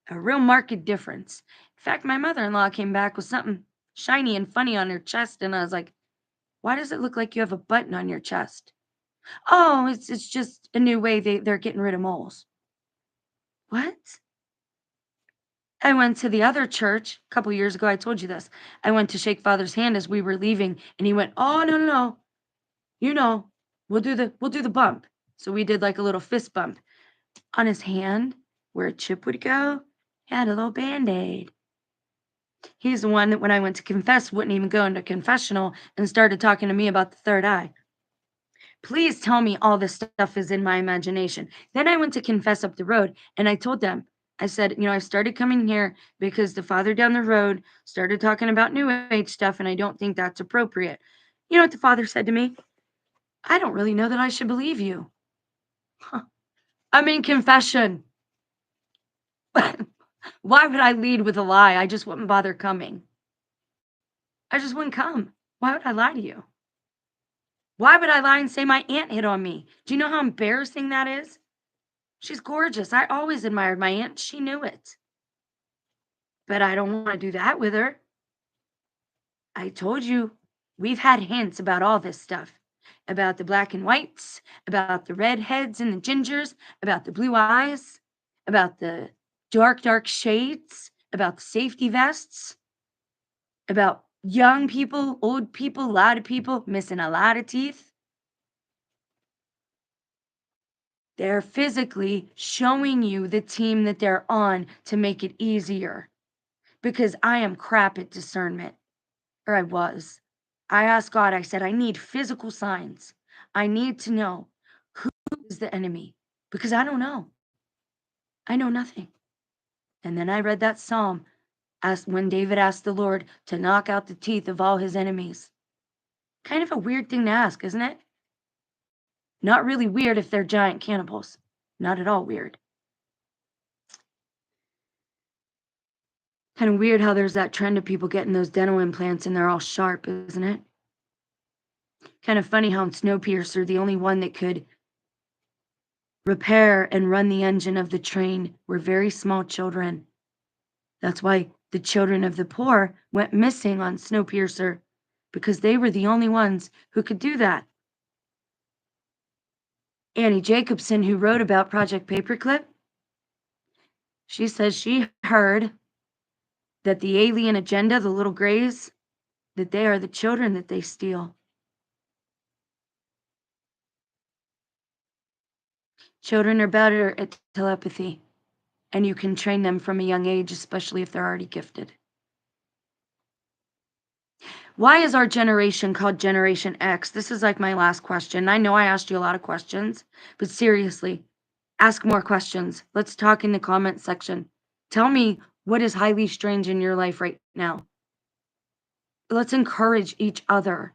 A real marked difference. In fact, my mother-in-law came back with something shiny and funny on her chest, and I was like, why does it look like you have a button on your chest? Oh, it's just a new way they're getting rid of moles. What? I went to the other church a couple years ago. I told you this. I went to shake Father's hand as we were leaving, and he went, "Oh, no, no, no. You know, we'll do the bump." So we did like a little fist bump. On his hand, where a chip would go, he had a little Band-Aid. He's the one that when I went to confess wouldn't even go into confessional and started talking to me about the third eye. Please tell me all this stuff is in my imagination. Then I went to confess up the road and I told them, I said, I started coming here because the father down the road started talking about New Age stuff and I don't think that's appropriate. You know what the father said to me? I don't really know that I should believe you. Huh. I'm in confession. Why would I lead with a lie? I just wouldn't bother coming. I just wouldn't come. Why would I lie to you? Why would I lie and say my aunt hit on me? Do you know how embarrassing that is? She's gorgeous. I always admired my aunt. She knew it. But I don't want to do that with her. I told you, we've had hints about all this stuff. About the black and whites, about the redheads and the gingers, about the blue eyes, about the dark shades, about the safety vests, about young people, old people, a lot of people missing a lot of teeth. They're physically showing you the team that they're on to make it easier because I am crap at discernment, or I was. I asked God, I said, I need physical signs. I need to know who is the enemy because I don't know. I know nothing. And then I read that psalm asked when David asked the Lord to knock out the teeth of all his enemies. Kind of a weird thing to ask, isn't it? Not really weird if they're giant cannibals. Not at all weird. Kind of weird how there's that trend of people getting those dental implants and they're all sharp, isn't it? Kind of funny how in Snowpiercer, the only one that could repair and run the engine of the train were very small children. That's why the children of the poor went missing on Snowpiercer, because they were the only ones who could do that. Annie Jacobson, who wrote about Project Paperclip, she says she heard that the alien agenda, the little grays, that they are the children that they steal. Children are better at telepathy, and you can train them from a young age, especially if they're already gifted. Why is our generation called Generation X? This is like my last question. I know I asked you a lot of questions, but seriously, ask more questions. Let's talk in the comment section. Tell me what is highly strange in your life right now. Let's encourage each other.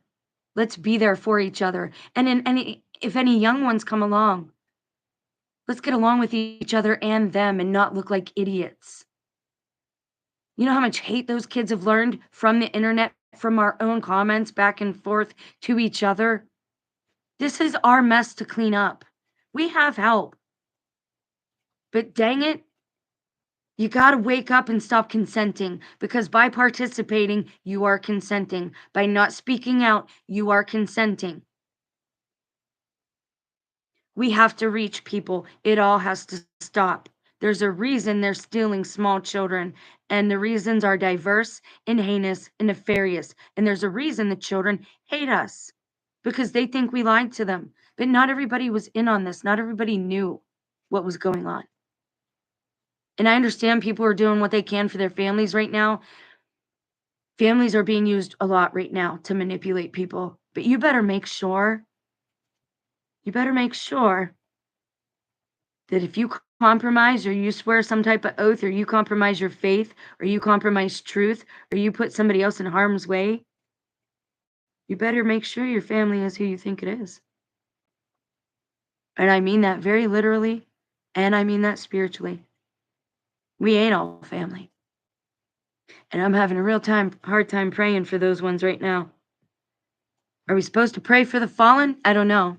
Let's be there for each other. And if any young ones come along, let's get along with each other and them and not look like idiots. You know how much hate those kids have learned from the internet, from our own comments back and forth to each other? This is our mess to clean up. We have help. But dang it, you got to wake up and stop consenting, because by participating, you are consenting. By not speaking out, you are consenting. We have to reach people. It all has to stop. There's a reason they're stealing small children, and the reasons are diverse and heinous and nefarious. And there's a reason the children hate us, because they think we lied to them. But not everybody was in on this. Not everybody knew what was going on. And I understand people are doing what they can for their families right now. Families are being used a lot right now to manipulate people. But you better make sure that if you compromise, or you swear some type of oath, or you compromise your faith, or you compromise truth, or you put somebody else in harm's way, you better make sure your family is who you think it is. And I mean that very literally, and I mean that spiritually. We ain't all family. And I'm having a hard time praying for those ones right now. Are we supposed to pray for the fallen? I don't know.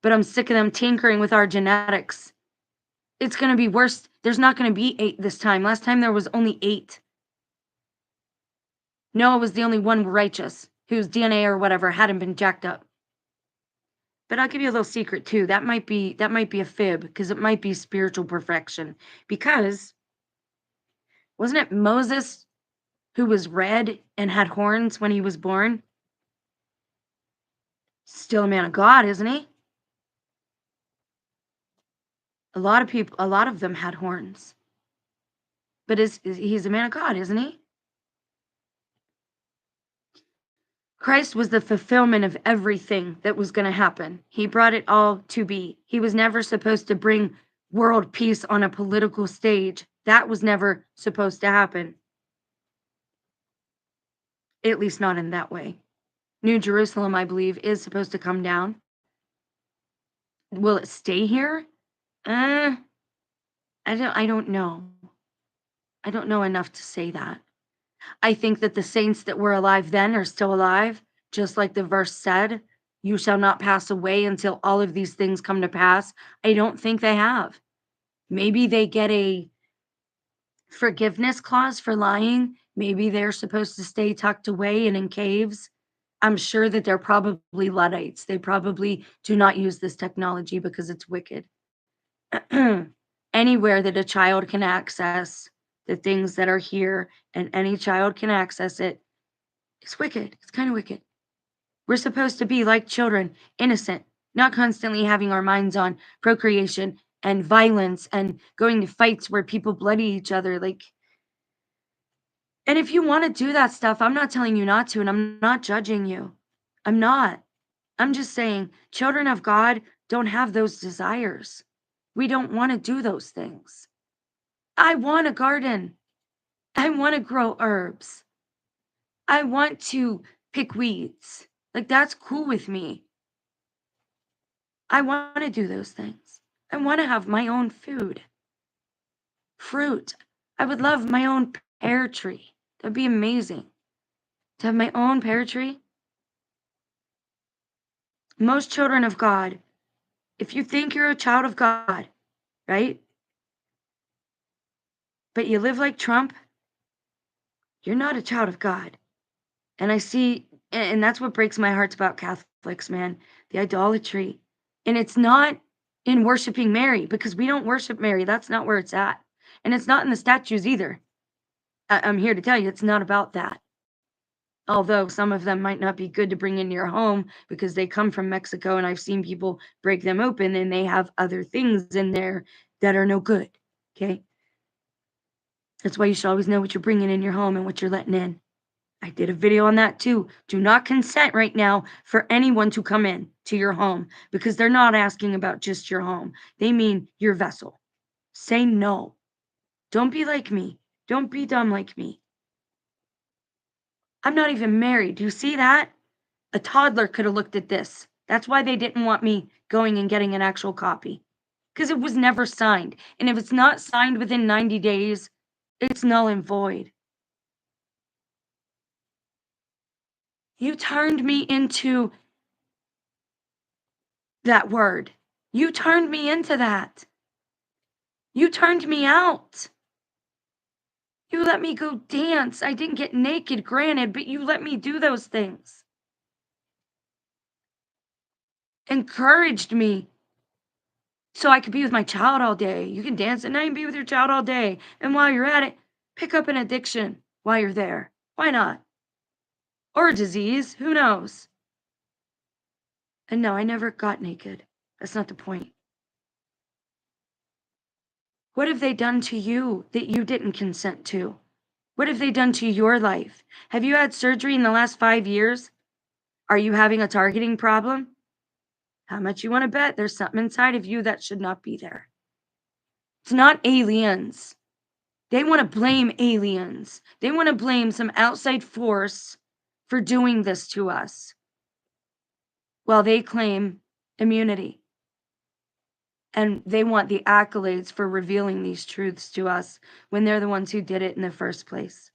But I'm sick of them tinkering with our genetics. It's going to be worse. There's not going to be 8 this time. Last time there was only 8. Noah was the only one righteous whose DNA or whatever hadn't been jacked up. But I'll give you a little secret too. That might be a fib, because it might be spiritual perfection. Because wasn't it Moses who was red and had horns when he was born? Still a man of God, isn't he? A lot of them had horns. But he's a man of God, isn't he? Christ was the fulfillment of everything that was going to happen. He brought it all to be. He was never supposed to bring world peace on a political stage. That was never supposed to happen. At least not in that way. New Jerusalem, I believe, is supposed to come down. Will it stay here? I don't know. I don't know enough to say that. I think that the saints that were alive then are still alive, just like the verse said, you shall not pass away until all of these things come to pass. I don't think they have. Maybe they get a forgiveness clause for lying. Maybe they're supposed to stay tucked away and in caves. I'm sure that they're probably Luddites. They probably do not use this technology because it's wicked. Anywhere that a child can access the things that are here, and any child can access it, it's wicked. It's kind of wicked. We're supposed to be like children, innocent, not constantly having our minds on procreation and violence and going to fights where people bloody each other. And if you want to do that stuff, I'm not telling you not to, and I'm not judging you. I'm not. I'm just saying children of God don't have those desires. We don't want to do those things. I want a garden. I want to grow herbs. I want to pick weeds. Like, that's cool with me. I want to do those things. I want to have my own food, fruit. I would love my own pear tree. That'd be amazing to have my own pear tree. Most children of God, if you think you're a child of God, right? But you live like Trump, you're not a child of God. And I see, and that's what breaks my heart about Catholics, man, the idolatry. And it's not in worshiping Mary, because we don't worship Mary. That's not where it's at. And it's not in the statues either. I'm here to tell you, it's not about that. Although some of them might not be good to bring into your home because they come from Mexico, and I've seen people break them open and they have other things in there that are no good. Okay. That's why you should always know what you're bringing in your home and what you're letting in. I did a video on that too. Do not consent right now for anyone to come in to your home, because they're not asking about just your home. They mean your vessel. Say no. Don't be like me. Don't be dumb like me. I'm not even married. Do you see that? A toddler could have looked at this. That's why they didn't want me going and getting an actual copy, because it was never signed. And if it's not signed within 90 days, it's null and void. You turned me into that word. You turned me into that. You turned me out. You let me go dance. I didn't get naked, granted, but you let me do those things. Encouraged me so I could be with my child all day. You can dance at night and be with your child all day. And while you're at it, pick up an addiction while you're there. Why not? Or a disease. Who knows? And no, I never got naked. That's not the point. What have they done to you that you didn't consent to? What have they done to your life? Have you had surgery in the last 5 years? Are you having a targeting problem? How much you want to bet there's something inside of you that should not be there? It's not aliens. They want to blame aliens. They want to blame some outside force for doing this to us, while they claim immunity. And they want the accolades for revealing these truths to us when they're the ones who did it in the first place.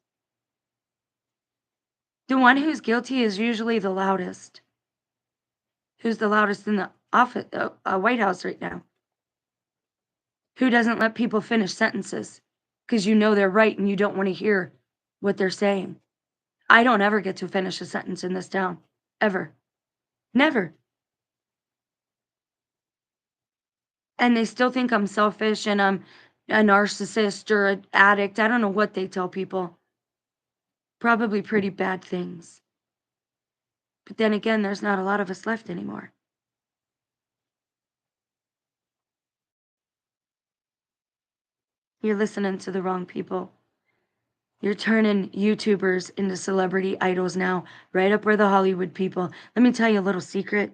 The one who's guilty is usually the loudest. Who's the loudest in the office, White House right now? Who doesn't let people finish sentences because you know they're right and you don't want to hear what they're saying? I don't ever get to finish a sentence in this town. Ever. Never. And they still think I'm selfish and I'm a narcissist or an addict. I don't know what they tell people. Probably pretty bad things. But then again, there's not a lot of us left anymore. You're listening to the wrong people. You're turning YouTubers into celebrity idols now, right up where the Hollywood people. Let me tell you a little secret.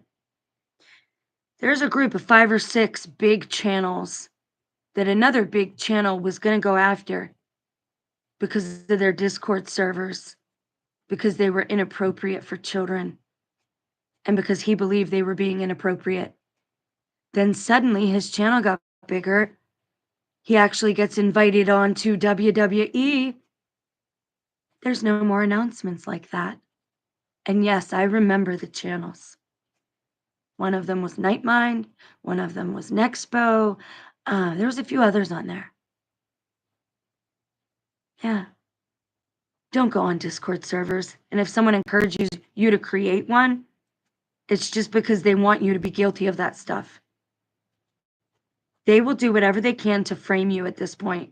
There's a group of 5 or 6 big channels that another big channel was going to go after because of their Discord servers, because they were inappropriate for children, and because he believed they were being inappropriate. Then suddenly his channel got bigger. He actually gets invited on to WWE. There's no more announcements like that. And yes, I remember the channels. One of them was Nightmind. One of them was Nexpo. There was a few others on there. Yeah. Don't go on Discord servers. And if someone encourages you to create one, it's just because they want you to be guilty of that stuff. They will do whatever they can to frame you at this point.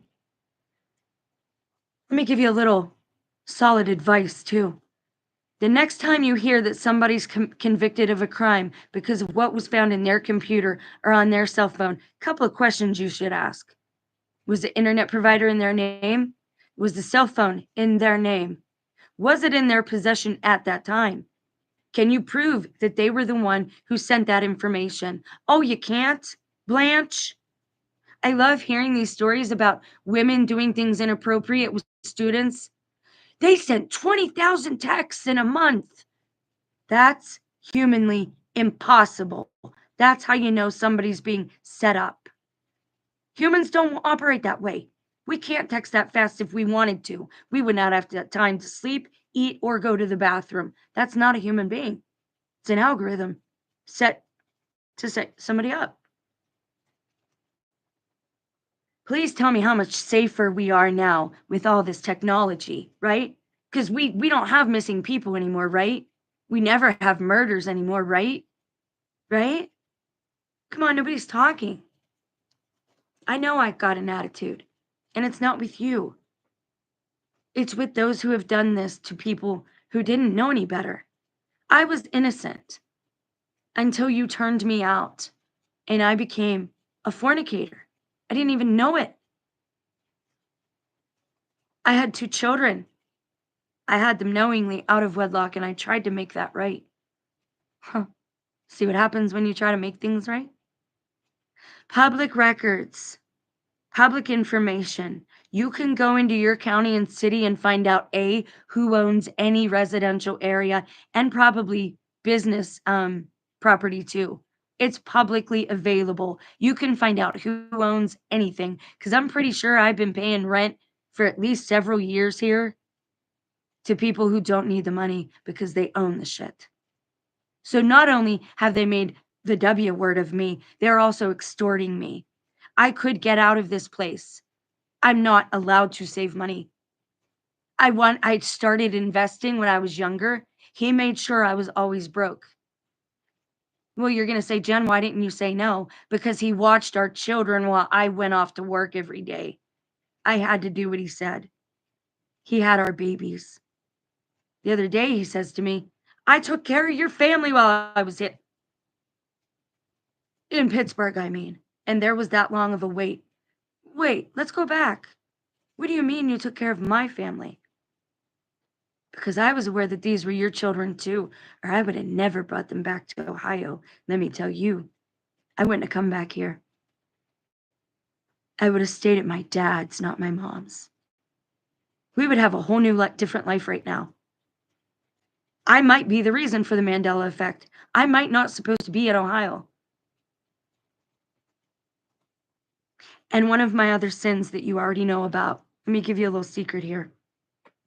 Let me give you a little solid advice, too. The next time you hear that somebody's convicted of a crime because of what was found in their computer or on their cell phone, a couple of questions you should ask. Was the internet provider in their name? Was the cell phone in their name? Was it in their possession at that time? Can you prove that they were the one who sent that information? Oh, you can't, Blanche? I love hearing these stories about women doing things inappropriate with students. They sent 20,000 texts in a month. That's humanly impossible. That's how you know somebody's being set up. Humans don't operate that way. We can't text that fast if we wanted to. We would not have time to sleep, eat, or go to the bathroom. That's not a human being. It's an algorithm set to set somebody up. Please tell me how much safer we are now with all this technology, right? Because we don't have missing people anymore, right? We never have murders anymore, right? Right? Come on, nobody's talking. I know I've got an attitude, and it's not with you. It's with those who have done this to people who didn't know any better. I was innocent until you turned me out, and I became a fornicator. I didn't even know it. I had 2 children. I had them knowingly out of wedlock, and I tried to make that right. Huh. See what happens when you try to make things right? Public records, public information. You can go into your county and city and find out A, who owns any residential area and probably business property too. It's publicly available. You can find out who owns anything because I'm pretty sure I've been paying rent for at least several years here to people who don't need the money because they own the shit. So not only have they made the W word of me, they're also extorting me. I could get out of this place. I'm not allowed to save money. I started investing when I was younger. He made sure I was always broke. Well, you're going to say, Jen, why didn't you say no? Because he watched our children while I went off to work every day. I had to do what he said. He had our babies. The other day, he says to me, I took care of your family while I was in Pittsburgh, I mean. And there was that long of a wait. Wait, let's go back. What do you mean you took care of my family? Because I was aware that these were your children too, or I would have never brought them back to Ohio. Let me tell you, I wouldn't have come back here. I would have stayed at my dad's, not my mom's. We would have a whole new, different life right now. I might be the reason for the Mandela effect. I might not supposed to be in Ohio. And one of my other sins that you already know about, let me give you a little secret here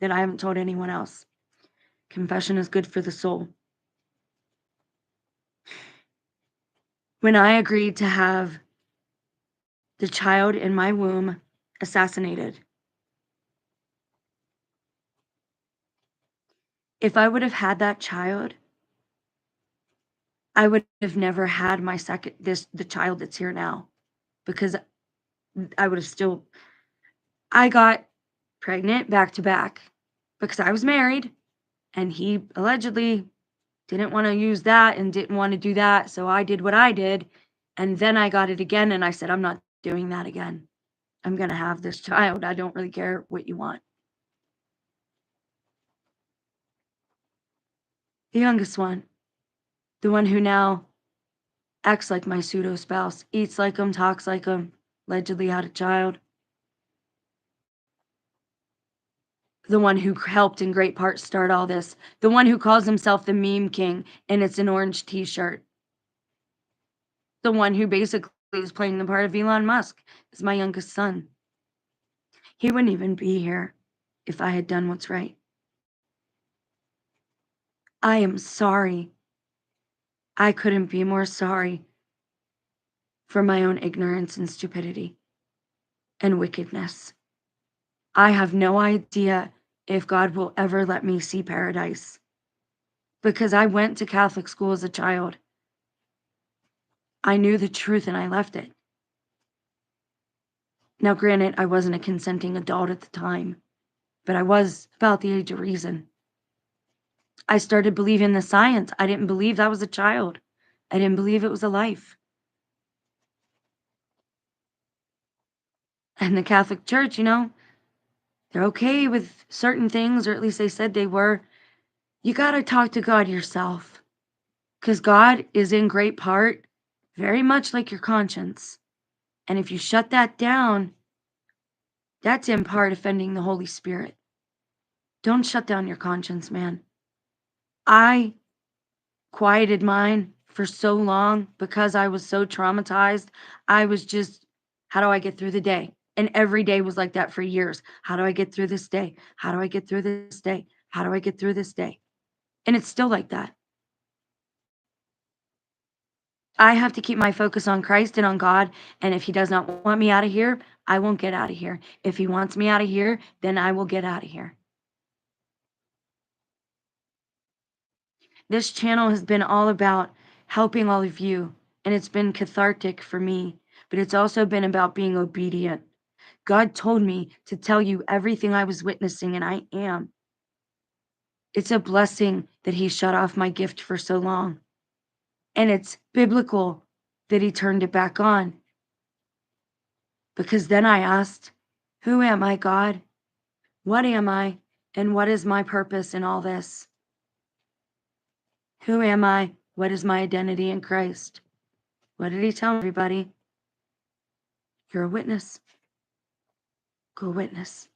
that I haven't told anyone else. Confession is good for the soul. When I agreed to have the child in my womb assassinated, if I would have had that child, I would have never had the child that's here now, because I would have still, I got pregnant back to back because I was married and he allegedly didn't want to use that and didn't want to do that. So I did what I did. And then I got it again. And I said, I'm not doing that again. I'm going to have this child. I don't really care what you want. The youngest one, the one who now acts like my pseudo spouse, eats like him, talks like him, allegedly had a child. The one who helped in great part start all this. The one who calls himself the meme king and it's an orange t-shirt. The one who basically is playing the part of Elon Musk is my youngest son. He wouldn't even be here if I had done what's right. I am sorry. I couldn't be more sorry for my own ignorance and stupidity and wickedness. I have no idea if God will ever let me see paradise because I went to Catholic school as a child. I knew the truth and I left it. Now, granted, I wasn't a consenting adult at the time, but I was about the age of reason. I started believing the science. I didn't believe that was a child. I didn't believe it was a life. And the Catholic Church, they're okay with certain things, or at least they said they were. You got to talk to God yourself because God is in great part very much like your conscience. And if you shut that down, that's in part offending the Holy Spirit. Don't shut down your conscience, man. I quieted mine for so long because I was so traumatized. I was just, how do I get through the day? And every day was like that for years. How do I get through this day? How do I get through this day? How do I get through this day? And it's still like that. I have to keep my focus on Christ and on God. And if He does not want me out of here, I won't get out of here. If He wants me out of here, then I will get out of here. This channel has been all about helping all of you, and it's been cathartic for me, but it's also been about being obedient. God told me to tell you everything I was witnessing, and I am. It's a blessing that He shut off my gift for so long, and it's biblical that He turned it back on, because then I asked, who am I, God? What am I, and what is my purpose in all this? Who am I? What is my identity in Christ? What did He tell everybody? You're a witness. Go witness.